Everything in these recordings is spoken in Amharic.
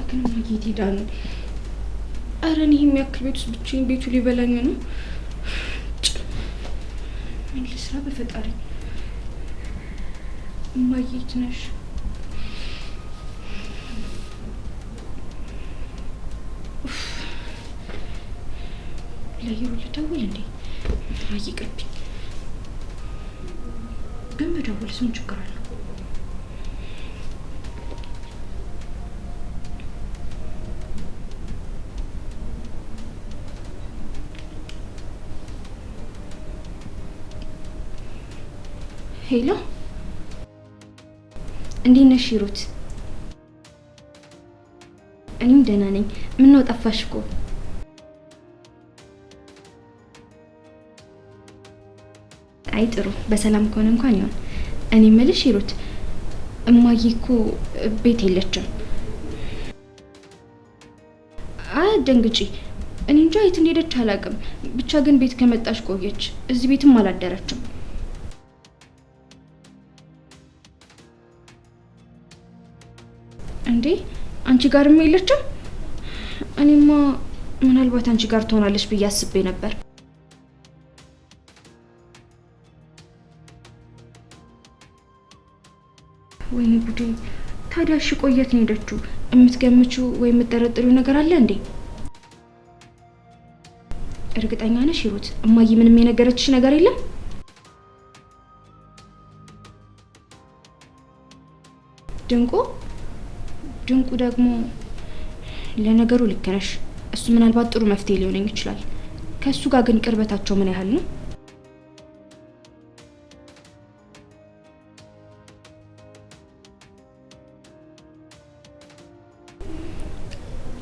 ግን ማግኘት ሄዳን አረን ይሄ የሚያክል ቤት ውስጥ ብቻዬን ቤቱ ሊበላኝ ነው። ምን ልስራ በፈጣሪ? ማግኘት ነሽ ለይሩ ልደውል እንዴ? አይቅርብኝ። ግን በደውል ምን ችግር አለው? ሄሎ፣ እንዴት ነሽ ሂሩት? እኔም ደህና ነኝ። ምን ነው ጠፋሽ እኮ? አይ ጥሩ፣ በሰላም ከሆነ እንኳን ይሁን። እኔ የምልሽ ሂሩት፣ እማዬ እኮ ቤት የለችም። አትደንግጪ። እኔ እንጃ የት እንደሄደች አላውቅም። ብቻ ግን ቤት ከመጣሽ ቆየች። እዚህ ቤትም አላደረችም። እንዴ አንቺ ጋርም የለችም? እኔማ ምናልባት አንቺ ጋር ትሆናለች ብዬ አስቤ ነበር። ወይኔ ጉዴ! ታዲያ እሺ ቆየት ነው ሄደችው? የምትገምቺው ወይ የምትጠረጥሪው ነገር አለ እንዴ? እርግጠኛ ነሽ ሂሩት? እማዬ ምንም የነገረችሽ ነገር የለም? ድንቁ ደግሞ ለነገሩ ልክ ነሽ። እሱ ምናልባት ጥሩ መፍትሄ ሊሆነኝ ይችላል። ከሱ ጋር ግን ቅርበታቸው ምን ያህል ነው?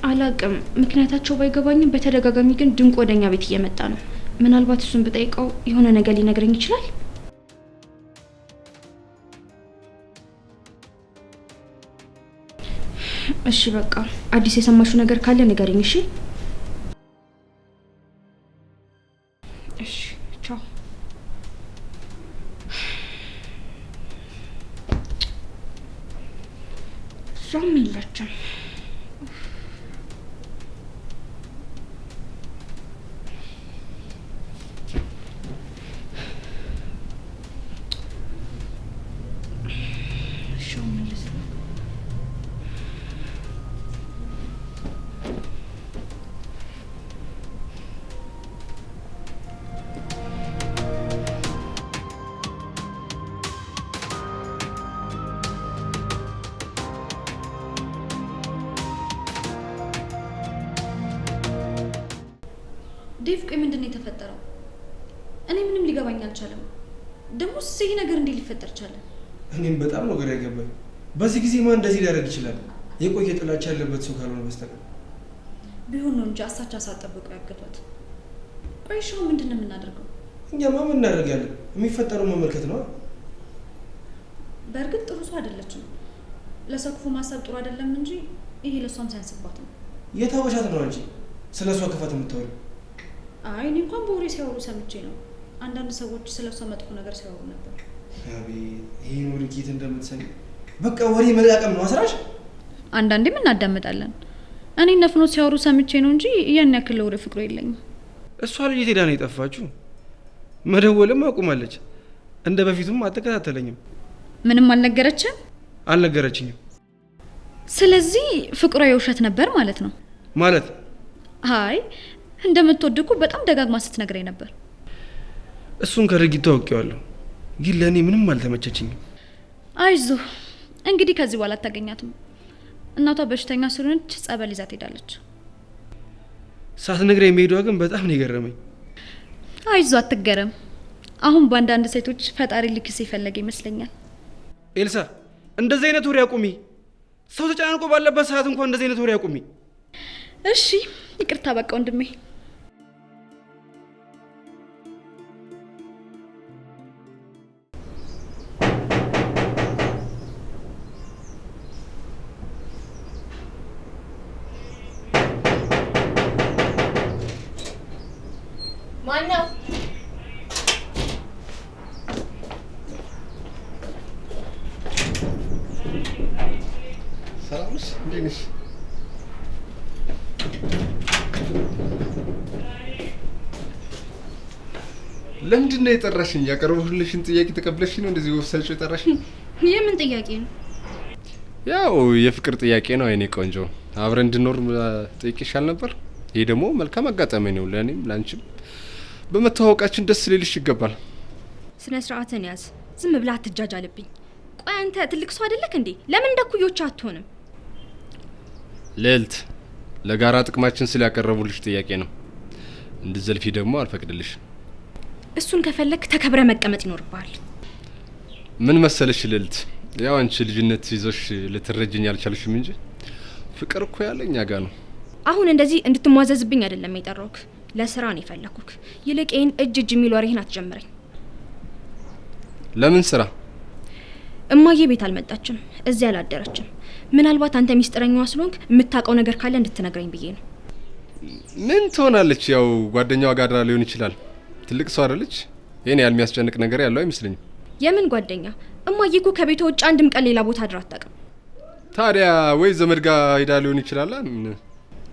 አላቅም። ምክንያታቸው ባይገባኝም በተደጋጋሚ ግን ድንቁ ወደኛ ቤት እየመጣ ነው። ምናልባት እሱን ብጠይቀው የሆነ ነገር ሊነግረኝ ይችላል። እሺ በቃ አዲስ የሰማሽው ነገር ካለ ንገሪኝ። እሺ እሺ፣ ቻው። ዛም የለችም። ዴቭ ቆይ ምንድነው የተፈጠረው? እኔ ምንም ሊገባኝ አልቻለም። ደግሞ እዚህ ነገር እንዴት ሊፈጠር ቻለ? እኔም በጣም ነው ግራ የገባኝ። በዚህ ጊዜ ማን እንደዚህ ሊያደርግ ይችላል? የቆየ ጥላቻ ያለበት ሰው ካልሆነ በስተቀር ቢሆን ነው እንጂ አሳቻ ሳጠብቀው ያገቷት። ቆይ ሻው ምንድነው የምናደርገው? እኛማ ምን እናደርጋለን? የሚፈጠረው መመልከት ነው። በእርግጥ ጥሩ ሰው አይደለችም። ለሰው ክፉ ማሰብ ጥሩ አይደለም እንጂ ይሄ ለሷም ሳያንስባት ነው። የታወሻት ነው እንጂ ስለሷ ክፋት የምታወሪው? አይ እኔ እንኳን በወሬ ሲያወሩ ሰምቼ ነው። አንዳንድ ሰዎች ስለሷ መጥፎ ነገር ሲያወሩ ነበር። አቤት ይሄን ወሬ ኬት እንደምትሰሚ። በቃ ወሬ መላቀም ነው አስራሽ። አንዳንዴም እናዳምጣለን። እኔ ነፍኖት ሲያወሩ ሰምቼ ነው እንጂ ያን ያክል ወሬ ፍቅሩ የለኝም። እሷ ልጅ ሄዳ ነው የጠፋችው። መደወልም አቁማለች። እንደ በፊቱም አትከታተለኝም። ምንም አልነገረችም? አልነገረችኝም። ስለዚህ ፍቅሯ የውሸት ነበር ማለት ነው? ማለት አይ እንደምትወድቁ በጣም ደጋግማ ስትነግረኝ ነበር። እሱን ከድርጊቱ አውቄዋለሁ፣ ግን ለእኔ ምንም አልተመቸችኝም። አይዞህ እንግዲህ ከዚህ በኋላ አታገኛትም። እናቷ በሽተኛ ስለሆነች ጸበል ይዛት ሄዳለች። ሳትነግረኝ መሄዷ ግን በጣም ነው የገረመኝ። አይዞህ አትገረም። አሁን በአንዳንድ ሴቶች ፈጣሪ ልክስ ይፈለገ ይመስለኛል። ኤልሳ እንደዚህ አይነት ወሬ አቁሚ። ሰው ተጨናንቆ ባለበት ሰዓት እንኳን እንደዚህ አይነት ወሬ አቁሚ። እሺ ይቅርታ በቃ ወንድሜ። ማነው? ሰላም ነሽ? እንዴት ነሽ? ለምንድነው የጠራሽኝ? ያቀረብኩልሽን ጥያቄ ተቀብለሽ ነው እንደዚህ ወፍሳጭ የጠራሽኝ? የምን ጥያቄ ነው? ያው የፍቅር ጥያቄ ነው። አይኔ ቆንጆ አብረን እንድኖር ጠይቄሻል ነበር። ይሄ ደግሞ መልካም አጋጣሚ ነው ለእኔም ላንቺም። በመተዋወቃችን ደስ ሊልሽ ይገባል። ስነ ስርዓትን ያዝ። ዝም ብላ አትጃጃልብኝ። ቆይ አንተ ትልቅ ሰው አይደለክ እንዴ? ለምን እንደኩዮች አትሆንም? ልዕልት፣ ለጋራ ጥቅማችን ስላቀረቡልሽ ጥያቄ ነው። እንድዘልፊ ደግሞ አልፈቅድልሽ። እሱን ከፈለክ ተከብረ መቀመጥ ይኖርብሃል። ምን መሰለሽ ልዕልት፣ ያው አንቺ ልጅነት ይዞሽ ልትረጅኝ አልቻልሽም እንጂ ፍቅር እኮ ያለኛ ጋ ነው። አሁን እንደዚህ እንድትሟዘዝብኝ አይደለም የጠራውክ፣ ለስራ ነው የፈለኩክ። ይልቅ ይሄን እጅ የሚል ወሬህን አትጀምረኝ። ለምን ስራ? እማዬ ቤት አልመጣችም፣ እዚህ አላደረችም። ምናልባት አንተ ሚስጥረኛዋ ስለሆንክ የምታውቀው ነገር ካለ እንድትነግረኝ ብዬ ነው። ምን ትሆናለች? ያው ጓደኛዋ ጋር ሊሆን ይችላል። ትልቅ ሰው አይደለች? ይሄን ያህል የሚያስጨንቅ ነገር ያለው አይመስለኝም። የምን ጓደኛ? እማዬ እኮ ከቤቷ ውጭ አንድም ቀን ሌላ ቦታ አድራ አታውቅም። ታዲያ ወይ ዘመድ ጋር ሄዳ ሊሆን ይችላል።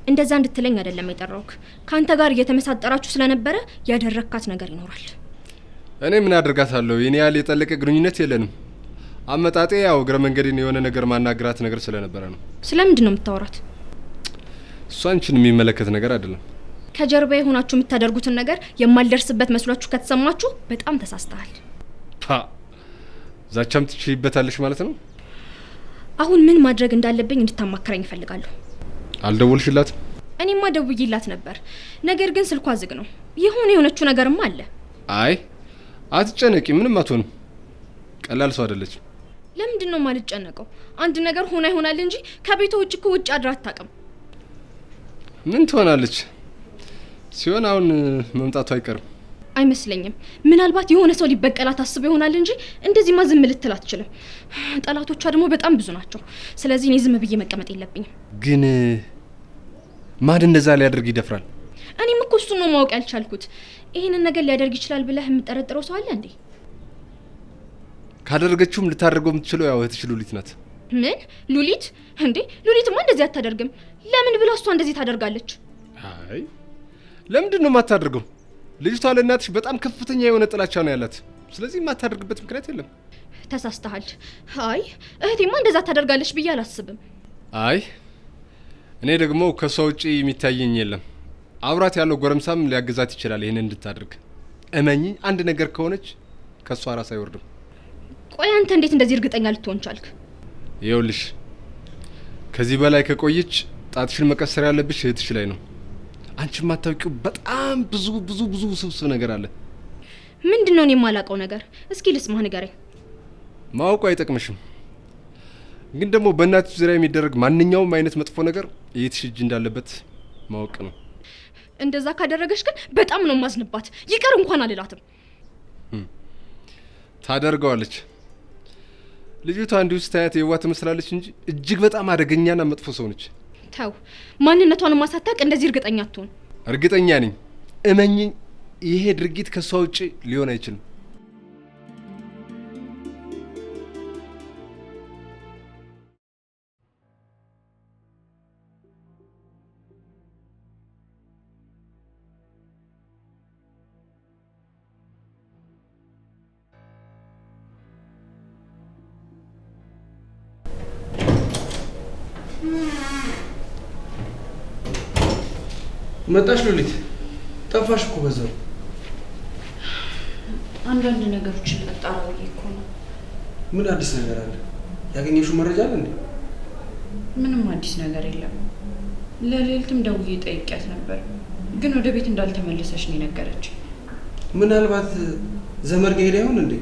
እንደዛ እንድትለኝ አይደለም የጠራውክ። ካንተ ጋር እየተመሳጠራችሁ ስለነበረ ያደረካት ነገር ይኖራል። እኔ ምን አድርጋታለሁ? የኔ ያህል የጠለቀ ግንኙነት የለንም። አመጣጤ ያው እግረ መንገዴን የሆነ ነገር ማናግራት ነገር ስለነበረ ነው። ስለምንድን ነው የምታወራት? እሱ አንቺን የሚመለከት ነገር አይደለም። ከጀርባ የሆናችሁ የምታደርጉትን ነገር የማልደርስበት መስሏችሁ ከተሰማችሁ በጣም ተሳስተሃል። ዛቻም ትችይበታለሽ ማለት ነው። አሁን ምን ማድረግ እንዳለብኝ እንድታማክረኝ እፈልጋለሁ። አልደወልሽላትም? እኔማ ደውዬላት ነበር፣ ነገር ግን ስልኳ ዝግ ነው። የሆነችው ነገርማ አለ። አይ አትጨነቂ፣ ምንም አትሆንም። ቀላል ሰው አይደለችም። ለምንድን ነው የማልጨነቀው? አንድ ነገር ሆና ይሆናል እንጂ ከቤቷ ውጭ እኮ ውጭ አድራ አታውቅም። ምን ትሆናለች? ሲሆን አሁን መምጣቱ አይቀርም። አይመስለኝም። ምናልባት የሆነ ሰው ሊበቀላት አስበው ይሆናል እንጂ እንደዚህማ ዝም ልትል አትችልም። ጠላቶቿ ደግሞ በጣም ብዙ ናቸው። ስለዚህ እኔ ዝም ብዬ መቀመጥ የለብኝም። ግን ማን እንደዛ ሊያደርግ ይደፍራል? እኔም እኮ እሱን ነው ማወቅ ያልቻልኩት። ይሄንን ነገር ሊያደርግ ይችላል ብለህ የምጠረጥረው ሰው አለ እንዴ? ካደረገችውም ልታደርገው የምትችለው ያው እህትሽ ሉሊት ናት። ምን ሉሊት? እንዴ ሉሊትማ እንደዚህ አታደርግም። ለምን ብላ እሷ እንደዚህ ታደርጋለች? አይ ለምንድን ነው የማታደርገው? ልጅቷ ለእናትሽ በጣም ከፍተኛ የሆነ ጥላቻ ነው ያላት። ስለዚህ የማታደርግበት ምክንያት የለም። ተሳስተሃል። አይ እህቴማ እንደዛ ታደርጋለች ብዬ አላስብም። አይ እኔ ደግሞ ከሷ ውጪ የሚታየኝ የለም። አብራት ያለው ጎረምሳም ሊያግዛት ይችላል ይሄን እንድታደርግ። እመኚ፣ አንድ ነገር ከሆነች ከሷ ራስ አይወርድም። ቆይ አንተ እንዴት እንደዚህ እርግጠኛ ልትሆን ቻልክ? ይኸውልሽ ከዚህ በላይ ከቆየች ጣትሽን መቀሰር ያለብሽ እህትሽ ላይ ነው። አንቺ ማታውቂው በጣም ብዙ ውስብስብ ነገር አለ። ምንድነው እኔ የማላውቀው ነገር? እስኪ ልስማህ፣ ንገረኝ። ማወቁ አይጠቅምሽም፣ ግን ደግሞ በእናትሽ ዙሪያ የሚደረግ ማንኛውም አይነት መጥፎ ነገር እህትሽ እጅ እንዳለበት ማወቅ ነው። እንደዛ ካደረገሽ ግን በጣም ነው ማዝንባት። ይቀር እንኳን አልላትም። ታደርገዋለች። ልጅቷ እንዲሁ ስታያት የዋ ትመስላለች እንጂ እጅግ በጣም አደገኛና መጥፎ ሰው ነች። ተው፣ ማንነቷን ማሳታቅ እንደዚህ እርግጠኛ አትሆን። እርግጠኛ ነኝ፣ እመኚኝ፣ ይሄ ድርጊት ከሷ ውጪ ሊሆን አይችልም። መጣሽ ሉሊት? ጠፋሽ እኮ በዛው። አንዳንድ ነገሮችን ላጣራ ብዬ እኮ ነው። ምን አዲስ ነገር አለ? ያገኘሽው መረጃ አለ እንዴ? ምንም አዲስ ነገር የለም። ለሌልትም ደውዬ ጠይቂያት ነበር፣ ግን ወደ ቤት እንዳልተመለሰች ነው የነገረች። ምናልባት ዘመድ ጋር ሄዳ ይሆን እንዴ?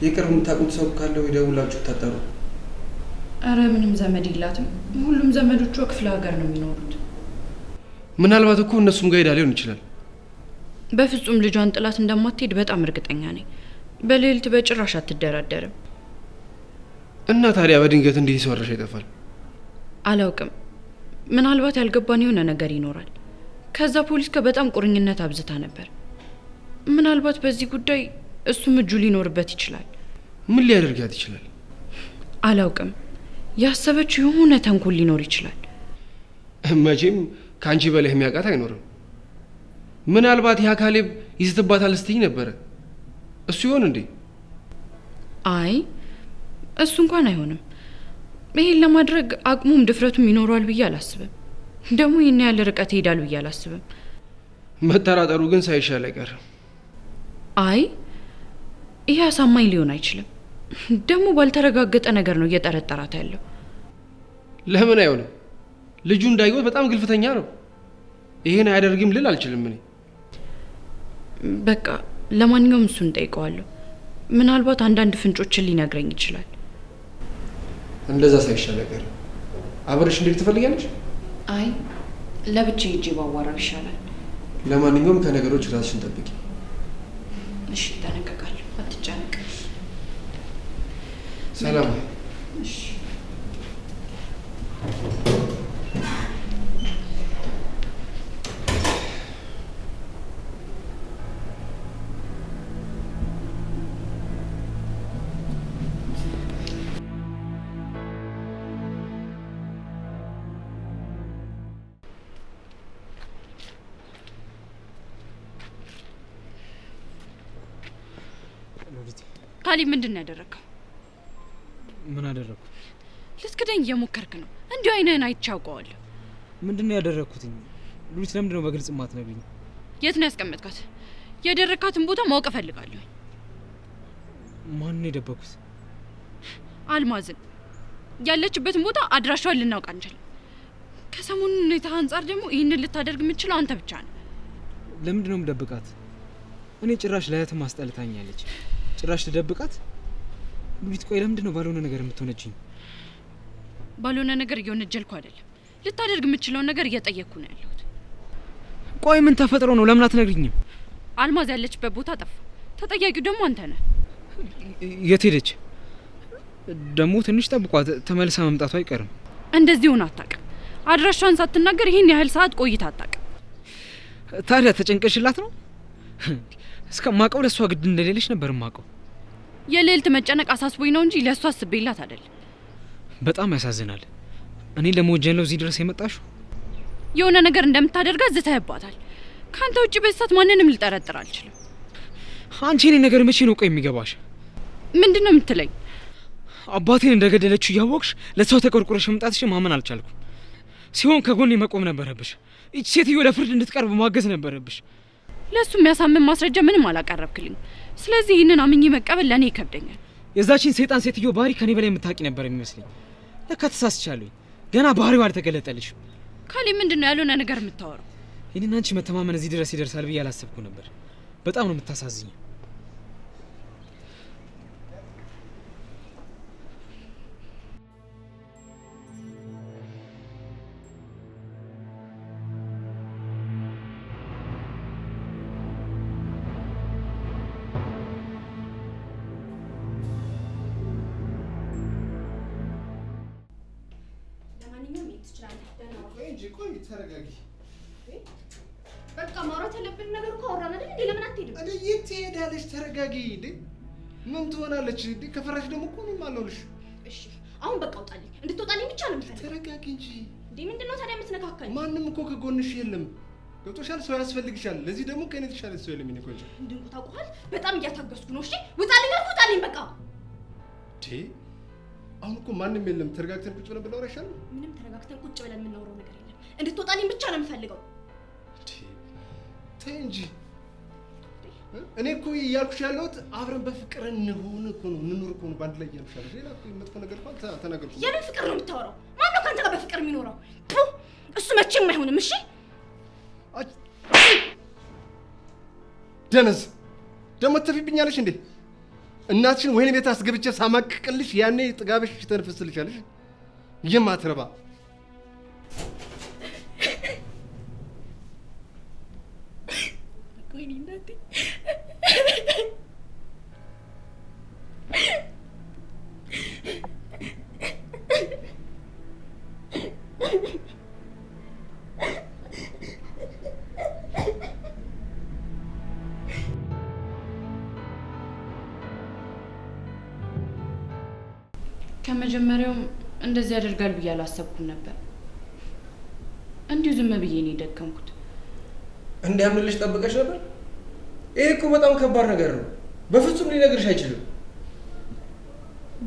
የቅርብ የምታውቁት ሰው ካለው ይደውላችሁ ታጣሩ። አረ ምንም ዘመድ የላትም። ሁሉም ዘመዶቿ ክፍለ ሀገር ነው የሚኖሩት። ምናልባት እኮ እነሱም ጋር ሄዳ ሊሆን ይችላል። በፍጹም ልጇን ጥላት እንደማትሄድ በጣም እርግጠኛ ነኝ። በሌልት በጭራሽ አትደራደርም። እና ታዲያ በድንገት እንዴት ሲወራሽ ይጠፋል? አላውቅም። ምናልባት ያልገባን የሆነ ነገር ይኖራል። ከዛ ፖሊስ ጋር በጣም ቁርኝነት አብዝታ ነበር። ምናልባት በዚህ ጉዳይ እሱም እጁ ሊኖርበት ይችላል። ምን ሊያደርጋት ይችላል? አላውቅም። ያሰበችው የሆነ ተንኮል ሊኖር ይችላል። መቼም ከአንቺ በላይ የሚያውቃት አይኖርም። ምናልባት ያ ካሌብ ይስትባታል ስትይኝ ነበረ። እሱ ይሆን እንዴ? አይ እሱ እንኳን አይሆንም። ይሄን ለማድረግ አቅሙም ድፍረቱም ይኖረዋል ብዬ አላስብም። ደግሞ ይህን ያለ ርቀት ይሄዳል ብዬ አላስብም። መጠራጠሩ ግን ሳይሻል አይቀርም። አይ ይሄ አሳማኝ ሊሆን አይችልም። ደግሞ ባልተረጋገጠ ነገር ነው እየጠረጠራት ያለው። ለምን አይሆንም? ልጁ እንዳይወት በጣም ግልፍተኛ ነው። ይሄን አያደርግም ልል አልችልም እኔ። በቃ ለማንኛውም እሱን ጠይቀዋለሁ። ምናልባት አንዳንድ ፍንጮችን ሊነግረኝ ይችላል። እንደዛ ሳይሻል አይቀርም። አብረሽ እንዴት ትፈልጊያለሽ? አይ ለብቻ ሂጅ ባዋራው ይሻላል። ለማንኛውም ከነገሮች ራስሽን ጠብቂ። እሺ ተነቀቃለሁ፣ አትጨነቅ። ሰላም። እሺ ካሌብ ምንድን ነው ያደረገው? ምን አደረኩ? ልትክደኝ እየሞከርክ ነው። እንዲሁ አይነህን አይቼ አውቀዋለሁ። ምንድን ነው ያደረኩትኝ? ሉሊት ለምንድን ነው በግልጽ ማትነግሪኝ? የት ነው ያስቀመጥካት? ያደረካትን ቦታ ማወቅ እፈልጋለሁ። ማን ነው የደበኩት? አልማዝን ያለችበትን ቦታ አድራሻዋን ልናውቅ አንችልም። ከሰሞኑ ሁኔታ አንጻር ደግሞ ይህንን ልታደርግ የምትችለው አንተ ብቻ ነው። ለምንድን ነው የምደብቃት? እኔ ጭራሽ ለአያትም አስጠልታኛለች። ጭራሽ ልደብቃት? ሉሊት ቆይ ለምንድን ነው ባልሆነ ነገር የምትሆነችኝ? ባልሆነ ነገር እየወነጀልኩ አይደለም። ልታደርግ የምትችለውን ነገር እየጠየቅኩ ነው ያለሁት። ቆይ ምን ተፈጥሮ ነው? ለምን አትነግሪኝም? አልማዝ ያለችበት ቦታ ጠፋ። ተጠያቂው ደግሞ አንተ ነህ። የት ሄደች? ደግሞ ትንሽ ጠብቋት፣ ተመልሳ መምጣቱ አይቀርም። እንደዚህ ሆነ አታውቅም። አድራሻዋን ሳትናገር ይህን ያህል ሰዓት ቆይታ አታውቅም። ታዲያ ተጨንቀሽላት ነው? እስከማውቀው ለእሷ ግድ እንደሌለች ነበር የማውቀው። የልዕልት መጨነቅ አሳስቦኝ ነው እንጂ ለእሷ አስቤላት አይደለም። በጣም ያሳዝናል። እኔ ለመወጀን ነው እዚህ ድረስ የመጣሽው? የሆነ ነገር እንደምታደርጋት ዝተህባታል። ከአንተ ውጭ በሳት ማንንም ልጠረጥር አልችልም። አንቺ እኔ ነገር መቼ ነው ቆይ የሚገባሽ? ምንድን ነው የምትለኝ? አባቴን እንደገደለችው እያወቅሽ ለሰው ተቆርቁረሽ መምጣትሽ ማመን አልቻልኩም። ሲሆን ከጎኔ መቆም ነበረብሽ። ይህች ሴትዮ ለፍርድ እንድትቀርብ ማገዝ ነበረብሽ። ለሱ የሚያሳምን ማስረጃ ምንም አላቀረብክልኝ። ስለዚህ ይህንን አምኜ መቀበል ለእኔ ይከብደኛል። የዛችን ሰይጣን ሴትዮ ባህሪ ከኔ በላይ የምታውቂ ነበር የሚመስለኝ። ለካ ተሳስቻለሁ። ገና ባህሪው አልተገለጠልሽም። ካሌብ ምንድን ነው ያልሆነ ነገር የምታወራው? ይህንን አንቺ መተማመን እዚህ ድረስ ይደርሳል ብዬ አላሰብኩ ነበር። በጣም ነው የምታሳዝኝ። ተረጋጊ። በቃ ማውራት ያለብን ነገር እኮ አወራን አይደል እንዴ? ለምን አትሄድም? እንዴ የት ትሄዳለች? ተረጋጊ። እንዴ ምን ትሆናለች? እንዴ ከፈራሽ ደግሞ እኮ እኔም አለሁልሽ። እሺ አሁን በቃ ውጣልኝ። እንድትወጣልኝ ብቻ ነው የምፈልገው። ተረጋጊ እንጂ። እንዴ ምንድነው ታዲያ የምትነካካኝ? ማንም እኮ ከጎንሽ የለም። ገብቶሻል? ሰው ያስፈልግሻል። ለዚህ ደግሞ ከእኔ የተሻለ ሰው የለም። ቆንጆ እንድንቁ ታውቀዋል። በጣም እያታገስኩ ነው። እሺ ውጣልኝ አልኩ። ውጣልኝ በቃ። አሁን እኮ ማንም የለም። ተረጋግተን ቁጭ ብለን ብናወራ ይሻላል። ምንም ተረጋግተን ቁጭ ብለን የምናወራው ነገር የለም። እንድትወጣልኝ ብቻ ነው የምፈልገው። ተይ እንጂ። እኔ እኮ እያልኩሽ ያለሁት አብረን በፍቅር እንሁን እኮ ነው፣ እንኑር እኮ ነው። ባንድ ላይ እያልኩሽ ያለሁት ሌላ እኮ መጥፎ ነገር እንኳን ተናገርኩ። የምን ፍቅር ነው የምታወራው? ማነው ከአንተ ጋር በፍቅር የሚኖረው? እሱ መቼም አይሆንም። እሺ ደነዝ ደግሞ ትተፊብኛለሽ እንዴ? እናትሽን ወይኔ ቤት አስገብቼ ሳማቅቅልሽ ያኔ ጥጋብሽ ተነፍስልሻለሽ። የማትረባ ከመጀመሪያውም እንደዚህ ያደርጋል ብዬ አላሰብኩም ነበር። እንዲሁ ዝም ብዬ ነው የደከምኩት። እንዲያምንልሽ ጠብቀሽ ነበር? ይሄ እኮ በጣም ከባድ ነገር ነው። በፍጹም ሊነግርሽ አይችልም።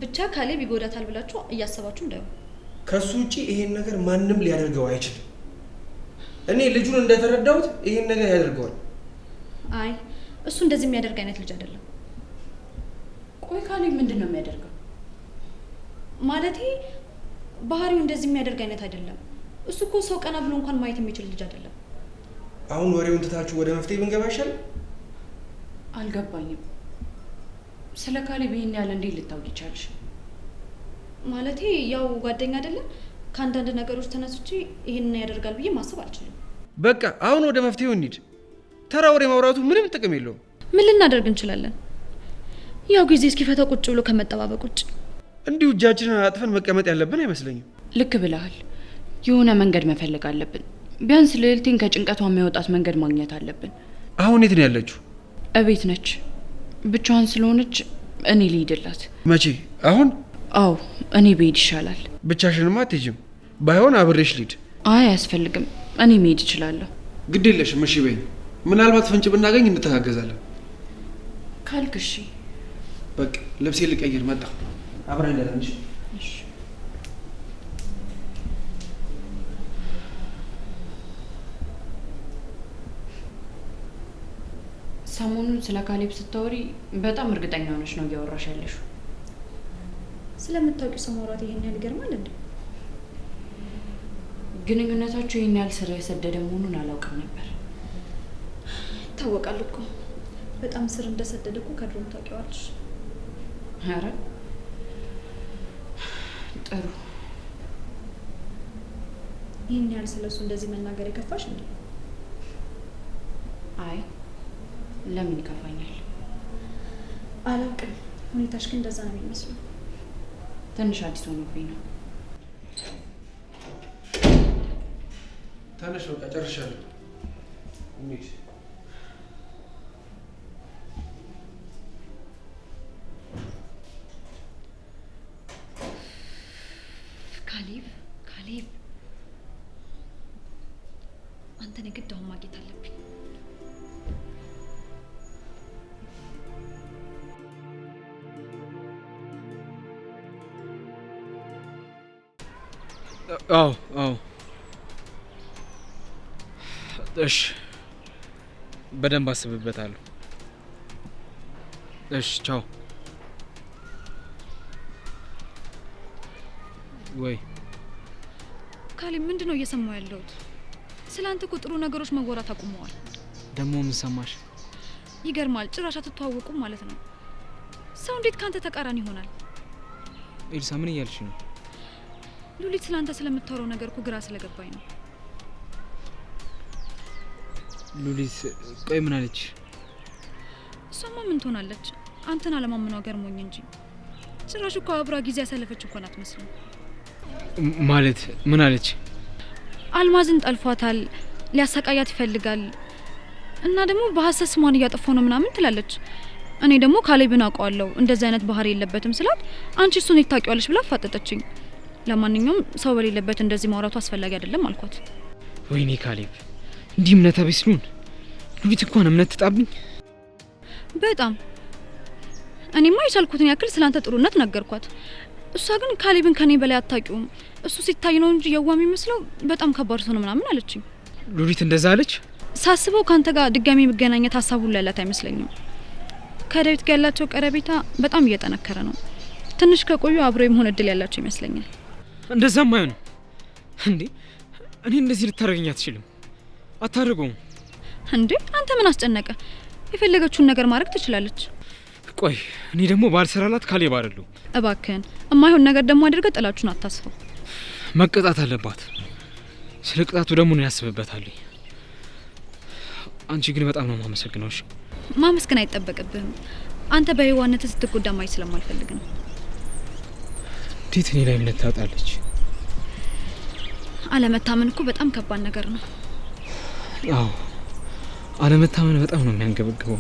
ብቻ ካሌብ ይጎዳታል ብላችሁ እያሰባችሁ እንዳይሆን። ከሱ ውጪ ይሄን ነገር ማንም ሊያደርገው አይችልም። እኔ ልጁን እንደተረዳሁት ይሄን ነገር ያደርገዋል። አይ እሱ እንደዚህ የሚያደርግ አይነት ልጅ አይደለም። ቆይ ካሌብ ምንድን ነው የሚያደርገው? ማለቴ ባህሪው እንደዚህ የሚያደርግ አይነት አይደለም። እሱ እኮ ሰው ቀና ብሎ እንኳን ማየት የሚችል ልጅ አይደለም። አሁን ወሬውን ትታችሁ ወደ መፍትሄ ብንገባ ይሻላል። አልገባኝም። ስለ ካሌብ ይሄን ያህል እንዴት ልታውቂ ቻልሽ? ማለቴ ያው ጓደኛ አይደለም። ከአንዳንድ ነገሮች ተነስቼ ይሄንን ያደርጋል ብዬ ማሰብ አልችልም። በቃ አሁን ወደ መፍትሄው እንሂድ። ተራ ወሬ ማውራቱ ምንም ጥቅም የለውም። ምን ልናደርግ እንችላለን? ያው ጊዜ እስኪፈታ ቁጭ ብሎ ከመጠባበቅ ውጭ እንዲሁ እጃችንን አጥፈን መቀመጥ ያለብን አይመስለኝም። ልክ ብለሃል። የሆነ መንገድ መፈለግ አለብን። ቢያንስ ልዕልቴን ከጭንቀቷ የሚያወጣት መንገድ ማግኘት አለብን። አሁን የት ነው ያለችው? እቤት ነች። ብቻዋን ስለሆነች እኔ ልሂድላት። መቼ? አሁን? አዎ እኔ ብሄድ ይሻላል። ብቻሽንማ አትሄጂም። ባይሆን አብሬሽ ልሂድ። አይ አያስፈልግም፣ እኔ መሄድ እችላለሁ። ግድ የለሽም። እሺ በይኝ። ምናልባት ፍንጭ ብናገኝ እንተጋገዛለን። ካልክ እሺ። በቃ ልብሴ ልቀይር መጣሁ። አብረን እንዳለን። እሺ። ሰሞኑን ስለ ካሌብ ስታወሪ በጣም እርግጠኛ ሆነሽ ነው እያወራሽ ያለሽው። ስለምታውቂው ሰው ማውራት ይሄን ያህል ይገርማል እንዴ? ግንኙነታችሁ ይህን ያህል ስር የሰደደ መሆኑን አላውቅም ነበር። ይታወቃል እኮ በጣም ስር እንደሰደደ እኮ ከድሮም ታውቂዋለሽ። ኧረ ጥሩ። ይህን ያህል ስለሱ እንደዚህ መናገር የከፋሽ እንዴ? አይ ለምን ይከፋኛል? አላውቅም። ሁኔታሽ ግን እንደዛ ነው የሚመስለው። ትንሽ አዲስ ሆኖብኝ ነው። ተነሽ፣ በቃ ጨርሻለሁ። እንሂድ። ካሌብ አንተን የግድ አሁን ማግኘት አለብኝ። አዎ እሺ፣ በደንብ አስብበታለሁ። እሺ ቻው። ወይ ካሌብ ምንድን ነው እየሰማሁ ያለሁት? ስለ አንተ እኮ ጥሩ ነገሮች መወራት አቁመዋል። ደግሞ ምን ሰማሽ? ይገርማል። ጭራሽ አትተዋወቁም ማለት ነው። ሰው እንዴት ካንተ ተቃራኒ ይሆናል? ኤልሳ ምን እያልሽ ነው? ሉሊት ስለ አንተ ስለምታወራው ነገር እኮ ግራ ስለገባኝ ነው። ሉሊት ቆይ ምን አለች? እሷማ ምን ትሆናለች? አንተን አለማመኗ ገርሞኝ እንጂ ጭራሽ እኮ አብራ ጊዜ ያሳለፈች እንኳን አትመስልም። ማለት ምን አለች? አልማዝን ጠልፏታል፣ ሊያሰቃያት ይፈልጋል እና ደግሞ በሐሰት ስሟን እያጠፋው ነው ምናምን ትላለች። እኔ ደግሞ ካሌብን አውቀዋለሁ እንደዚህ አይነት ባህሪ የለበትም ስላት አንቺ እሱን ታውቂዋለሽ ብላ አፋጠጠችኝ። ለማንኛውም ሰው በሌለበት እንደዚህ ማውራቱ አስፈላጊ አይደለም አልኳት። ወይኔ ካሌብ እንዲህ እምነት ቢስ ልሁን? ሉሊት እንኳን እምነት ትጣብኝ። በጣም እኔማ የቻልኩትን ያክል ስላንተ ጥሩነት ነገርኳት። እሷ ግን ካሌብን ከኔ በላይ አታውቂውም፣ እሱ ሲታይ ነው እንጂ የዋሚ መስለው በጣም ከባድ ሰው ነው ምናምን አለችኝ። ሉሊት እንደዛ አለች? ሳስበው ካንተ ጋር ድጋሚ መገናኘት ሀሳብ ሁሉ ያላት አይመስለኝም። ከዳዊት ጋር ያላቸው ቀረቤታ በጣም እየጠነከረ ነው። ትንሽ ከቆዩ አብሮ የመሆን እድል ያላቸው ይመስለኛል። እንደዛም አይሆንም እንዴ? እኔ እንደዚህ ልታደርገኝ አትችልም። አታደርገውም እንዴ? አንተ ምን አስጨነቀ? የፈለገችውን ነገር ማድረግ ትችላለች። ቆይ እኔ ደግሞ ባልሰራላት ካሌብ አይደለሁ። እባክህን የማይሆን ነገር ደግሞ አድርገህ ጥላችሁን አታስፈው። መቀጣት አለባት። ስለ ቅጣቱ ደግሞ ነው ያስብበታለሁ። አንቺ ግን በጣም ነው የማመሰግነው። እሺ ማመስገን አይጠበቅብህም። አንተ በህዋነት ስትጎዳ ማየት ስለማልፈልግ ነው። እንዴት እኔ ላይ እምነት ታጣለች? አለመታመን እኮ በጣም ከባድ ነገር ነው። አዎ አለመታመን በጣም ነው የሚያንገበግበው።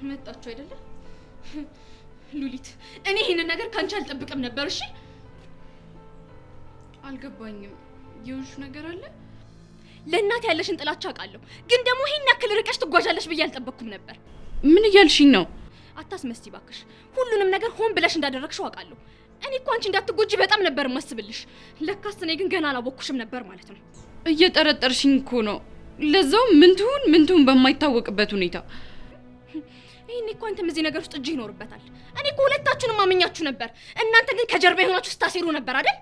መጣችሁ አይደለ? ሉሊት፣ እኔ ይሄንን ነገር ካንቺ አልጠብቅም ነበር። እሺ አልገባኝም። የሆንሽ ነገር አለ? ለእናት ያለሽን ጥላቻ አውቃለሁ፣ ግን ደግሞ ይሄን ያክል ርቀሽ ትጓዣለሽ ብዬ አልጠበቅኩም ነበር። ምን እያልሽኝ ነው? አታስመስቲ ባክሽ። ሁሉንም ነገር ሆን ብለሽ እንዳደረግሽው አውቃለሁ። እኔ እኮ አንቺ እንዳትጎጂ በጣም ነበር የማስብልሽ። ለካስ እኔ ግን ገና አላወቅኩሽም ነበር ማለት ነው። እየጠረጠርሽኝ እኮ ነው። ለዛው ምን ትሁን በማይታወቅበት ሁኔታ። ይሄኔ እኮ አንተም እዚህ ነገር ውስጥ እጅ ይኖርበታል። እኔ እኮ ሁለታችሁንም አመኛችሁ ነበር። እናንተ ግን ከጀርባ የሆናችሁ ስታሴሩ ነበር አይደል?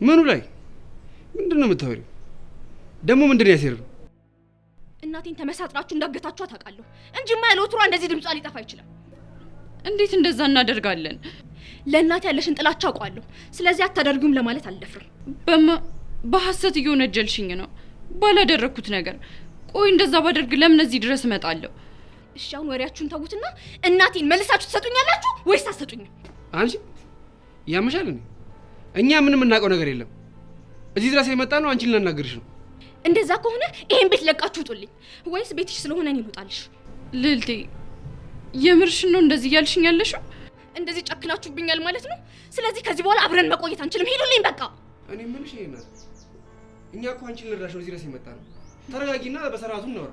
ምኑ ላይ ምንድን ነው የምታወሪው? ደግሞ ምንድን ነው ያሴረው? እናቴን ተመሳጥራችሁ እንዳገታችሁ ታውቃለሁ እንጂማ ያለ ወትሯ እንደዚህ ድምጿ ሊጠፋ አይችልም። እንዴት እንደዛ እናደርጋለን? ለእናቴ ያለሽን ጥላቻ አውቃለሁ። ስለዚህ አታደርጉም ለማለት አልደፍርም። በሐሰት እየወነጀልሽኝ ነው ባላደረኩት ነገር። ቆይ እንደዛ ባደርግ ለምን እዚህ ድረስ እመጣለሁ? እሺ አሁን ወሬያችሁን ተውትና እናቴን መልሳችሁ ትሰጡኛላችሁ ወይስ አትሰጡኝም? አንቺ ያመሻል እንዴ? እኛ ምንም እናውቀው ነገር የለም። እዚህ ድረስ የመጣ ነው አንቺን ልናናግርሽ ነው። እንደዛ ከሆነ ይሄን ቤት ለቃችሁ ውጡልኝ፣ ወይስ ቤትሽ ስለሆነ እኔ ልውጣልሽ? ልልቴ የምርሽን ነው እንደዚህ እያልሽኝ ያለሽው? እንደዚህ ጨክናችሁብኛል ማለት ነው። ስለዚህ ከዚህ በኋላ አብረን መቆየት አንችልም። ሂዱልኝ በቃ። እኔ ምንሽ ይሄ ነው? እኛ እኮ አንቺን ልንረዳሽ ነው እዚህ ድረስ የመጣ ነው። ተረጋጊና በሰራቱ እናወራ።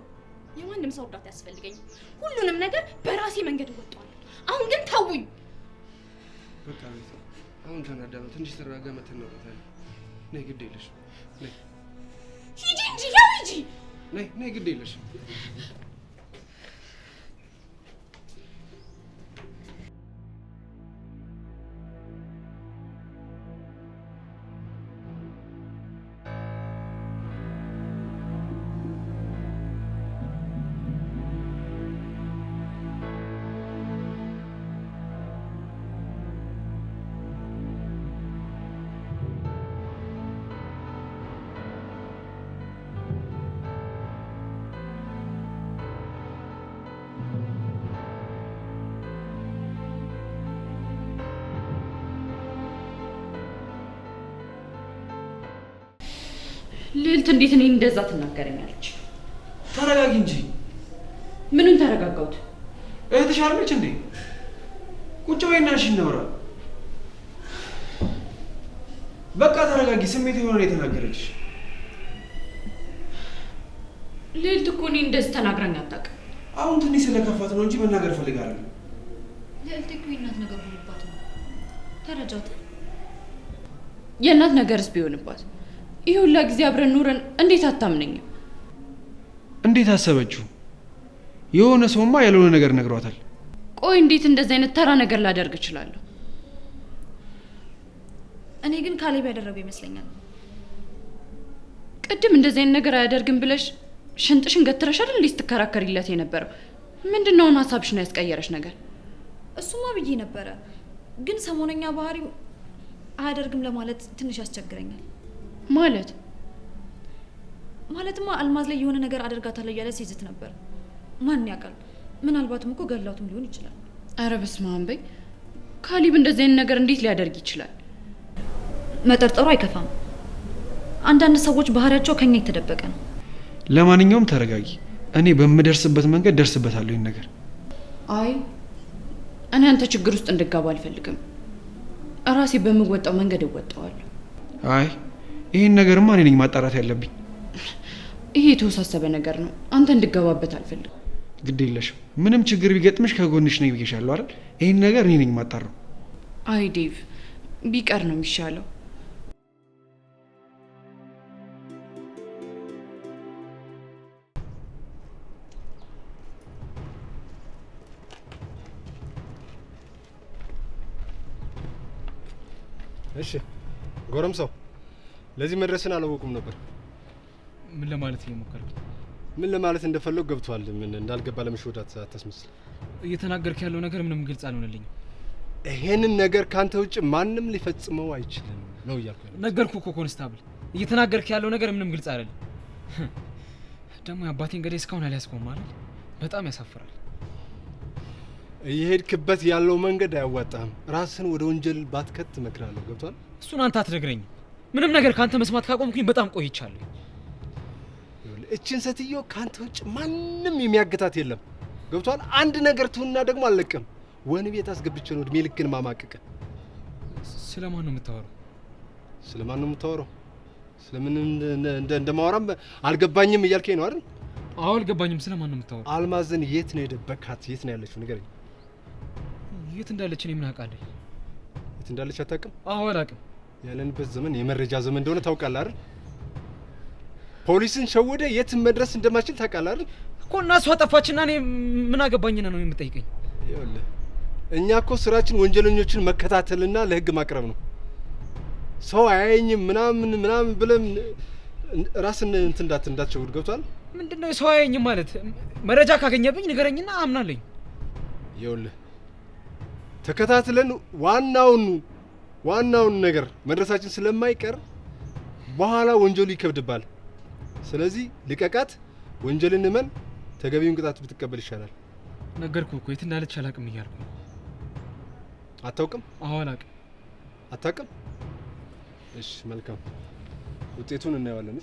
የማንም ሰው እርዳታ ያስፈልገኝ። ሁሉንም ነገር በራሴ መንገድ እወጣዋለሁ። አሁን ግን ተውኝ። በቃ ቤት አሁን ተናዳ ነው። ትንሽ ተረጋጋ። መተን ነው ታዲያ። ነይ ግድ የለሽ። ነይ ሂጂ እንጂ ያው ሂጂ። ነይ ግድ የለሽ። ልዕልት እንዴት እኔን እንደዛ ትናገረኛለች? ተረጋጊ እንጂ። ምኑን ተረጋጋሁት? እህትሽ አይደለች እንዴ? ቁጭ በይና እሺ እናውራ። በቃ ተረጋጊ። ስሜት የሆነ ነው የተናገረችሽ። ልዕልት እኮ እኔን እንደዚህ ተናግራኝ አታውቅም። አሁን ትንሽ ስለከፋት ነው እንጂ መናገር ፈልጋለሁ። ልዕልት እኮ የእናት ነገር ሆኖባት ነው። ተረጃት። የእናት ነገርስ ቢሆንባት ይሄ ሁላ ጊዜ አብረን ኑረን እንዴት አታምነኝም? እንዴት አሰበችው? የሆነ ሰውማ ያልሆነ ነገር ነግሯታል። ቆይ እንዴት እንደዚህ አይነት ተራ ነገር ላደርግ እችላለሁ? እኔ ግን ካሌብ ያደረገው ይመስለኛል። ቅድም እንደዚህ አይነት ነገር አያደርግም ብለሽ ሽንጥሽን ገትረሽ አይደል እንዴ ስትከራከሪለት የነበረው? ምንድነው ሀሳብሽን ያስቀየረሽ ነገር? እሱማ ብዬ ነበረ፣ ግን ሰሞነኛ ባህሪው አያደርግም ለማለት ትንሽ ያስቸግረኛል። ማለትማ አልማዝ ላይ የሆነ ነገር አደርጋታለሁ እያለ ሲዝት ነበር። ማን ያውቃል? ምናልባትም እኮ ገላቱም ሊሆን ይችላል። አረ በስመ አብ በይ። ካሌብ እንደዚህ አይነት ነገር እንዴት ሊያደርግ ይችላል? መጠርጠሩ አይከፋም። አንዳንድ ሰዎች ባህሪያቸው ከኛ የተደበቀ ነው። ለማንኛውም ተረጋጊ። እኔ በምደርስበት መንገድ ደርስበታለሁ ይሄን ነገር። አይ እኔ አንተ ችግር ውስጥ እንድገባ አልፈልግም። እራሴ በምወጣው መንገድ እወጣዋለሁ። አይ ይሄን ነገርማ እኔ ነኝ ማጣራት ያለብኝ። ይሄ የተወሳሰበ ነገር ነው። አንተ እንድገባበት አልፈልግም። ግድ የለሽም። ምንም ችግር ቢገጥምሽ ከጎንሽ ነኝ ብዬሻለሁ አይደል? ይሄን ነገር እኔ ነኝ ማጣራው። አይ ዴቭ፣ ቢቀር ነው የሚሻለው። እሺ ጎረምሳው፣ ለዚህ መድረስን አላወቁም ነበር። ምን ለማለት እየሞከርክ? ምን ለማለት እንደፈለጉ ገብቷል። ምን እንዳልገባ ለመሸወዳት አታስመስል። እየተናገርክ ያለው ነገር ምንም ግልጽ አልሆነልኝም። ይሄንን ነገር ካንተ ውጭ ማንም ሊፈጽመው አይችልም ነው እያልኩ ያለው። ነገርኩህ እኮ ኮንስታብል፣ እየተናገርክ ያለው ነገር ምንም ግልጽ አይደለም። ደግሞ የአባቴን ገዳይ እስካሁን አልያዝከውም ማለት በጣም ያሳፍራል። እየሄድክበት ያለው መንገድ አያዋጣህም። ራስን ወደ ወንጀል ባትከት እመክራለሁ። ገብቷል? እሱን አንተ አትነግረኝም። ምንም ነገር ካንተ መስማት ካቆምኩኝ በጣም ቆይቻለሁ። እችን ሴትዮ ካንተ ውጭ ማንም የሚያገታት የለም። ገብቷል? አንድ ነገር ትሁንና ደግሞ አልለቅም። ወህኒ ቤት አስገብቼ ነው እድሜ ልክን ማማቀቅ። ስለማን ነው የምታወራው? ስለማን ነው የምታወራው? ስለምን እንደማወራም አልገባኝም እያልከኝ ነው አይደል? አዎ አልገባኝም። ስለማን ነው የምታወራው? አልማዝን የት ነው የደበካት? የት ነው ያለችው? ንገረኝ። የት እንዳለች እኔ ምን አውቃለሁ? የት እንዳለች አታውቅም? አዎ አላውቅም። ያለንበት ዘመን የመረጃ ዘመን እንደሆነ ታውቃለህ አይደል? ፖሊስን ሸወደ የት መድረስ እንደማችል ታውቃለህ አይደል? እኮ እና እሷ ጠፋችና እኔ ምን አገባኝና ነው የምጠይቀኝ? ይኸውልህ እኛ እኮ ስራችን ወንጀለኞችን መከታተልና ለህግ ማቅረብ ነው። ሰው አያየኝም ምናምን ብለም ራስን እንትን እንዳትሸውድ። ገብቷል? ምንድነው ሰው አያየኝም ማለት? መረጃ ካገኘብኝ ንገረኝና አምናለኝ። ይኸውልህ ተከታትለን ዋናውን ነገር መድረሳችን ስለማይቀር በኋላ ወንጀሉ ይከብድባል። ስለዚህ ልቀቃት፣ ወንጀልን እመን፣ ተገቢውን ቅጣት ብትቀበል ይሻላል። ነገርኩህ እኮ የት እንዳለች አላውቅም እያልኩ። አታውቅም? አዎ አላውቅም። አታውቅም? እሺ መልካም፣ ውጤቱን እናየዋለን።